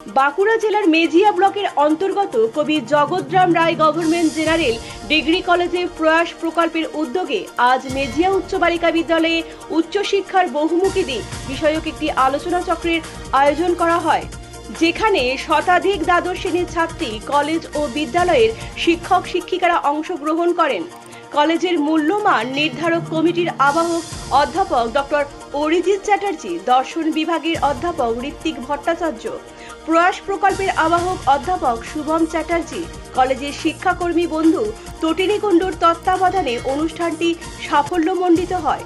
বাঁকুড়া জেলার মেজিয়া ব্লকের অন্তর্গত কবি জগৎরাম রায় গভর্নমেন্ট জেনারেল ডিগ্রি কলেজে প্রয়াস প্রকল্পের উদ্যোগে আজ মেজিয়া উচ্চ বালিকা বিদ্যালয়ে উচ্চশিক্ষার বহুমুখী দিক বিষয়ক একটি আলোচনা চক্রের আয়োজন করা হয়, যেখানে শতাধিক দ্বাদশ শ্রেণীর ছাত্রী, কলেজ ও বিদ্যালয়ের শিক্ষক শিক্ষিকারা অংশগ্রহণ করেন। কলেজের মূল্যমান নির্ধারক কমিটির আবাহক অধ্যাপক ডক্টর অরিজিৎ চ্যাটার্জি, দর্শন বিভাগের অধ্যাপক ঋত্বিক ভট্টাচার্য, প্রয়াস প্রকল্পের আবাহক অধ্যাপক শুভম চ্যাটার্জি, কলেজের শিক্ষাকর্মী বন্ধু তটিনী কুণ্ডুর তত্ত্বাবধানে অনুষ্ঠানটি সাফল্যমণ্ডিত হয়।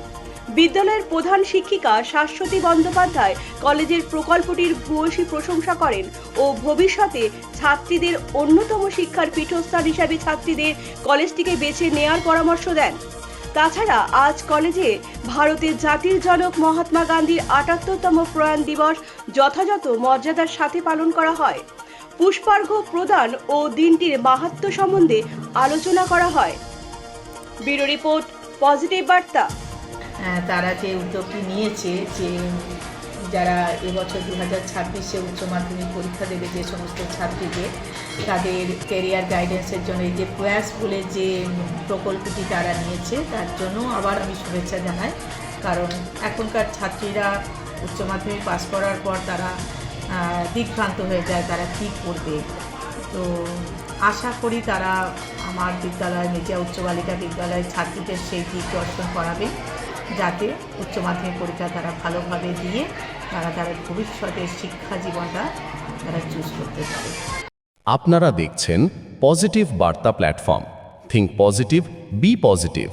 বিদ্যালয়ের প্রধান শিক্ষিকা শাশ্বতী বন্দ্যোপাধ্যায় কলেজের প্রকল্পটির ভূয়সী প্রশংসা করেন ও ভবিষ্যতে ছাত্রীদের অন্যতম শিক্ষার পীঠস্থান হিসাবে ছাত্রীদের কলেজটিকে বেছে নেওয়ার পরামর্শ দেন। তাছাড়া আজ কলেজে ভারতের জাতির জনক মহাত্মা গান্ধীর ৭৮তম প্রয়াণ দিবস যথাযথ মর্যাদার সাথে পালন করা হয়। পুষ্পার্ঘ্য প্রদান ও দিনটির মাহাত্ম্য সম্বন্ধে আলোচনা করা হয়। ব্যুরো রিপোর্ট, পজিটিভ বার্তা। তারা যে উদ্যোগটি নিয়েছে যে যারা এবছর 2026-এ উচ্চ মাধ্যমিক পরীক্ষা দেবে যে সমস্ত ছাত্রীদের তাদের ক্যারিয়ার গাইডেন্সের জন্য এই যে প্রয়াস বলে যে প্রকল্পটি তারা নিয়েছে তার জন্য আবার আমি শুভেচ্ছা জানাই। কারণ এখনকার ছাত্রীরা উচ্চ মাধ্যমিক পাস করার পর তারা দিকভ্রান্ত হয়ে যায়, তারা কী করবে। তো আশা করি তারা আমার বিদ্যালয় মেজিয়া উচ্চ বালিকা বিদ্যালয়ের ছাত্রীদের সেই দিক দর্শন করাবে, যাতে উচ্চ মাধ্যমিক পরীক্ষা তারা ভালোভাবে দিয়ে তারা ভবিষ্যতের শিক্ষা জীবনটা তারা চুজ করতে পারে। আপনারা দেখছেন পজিটিভ বার্তা platform. Think positive, be positive.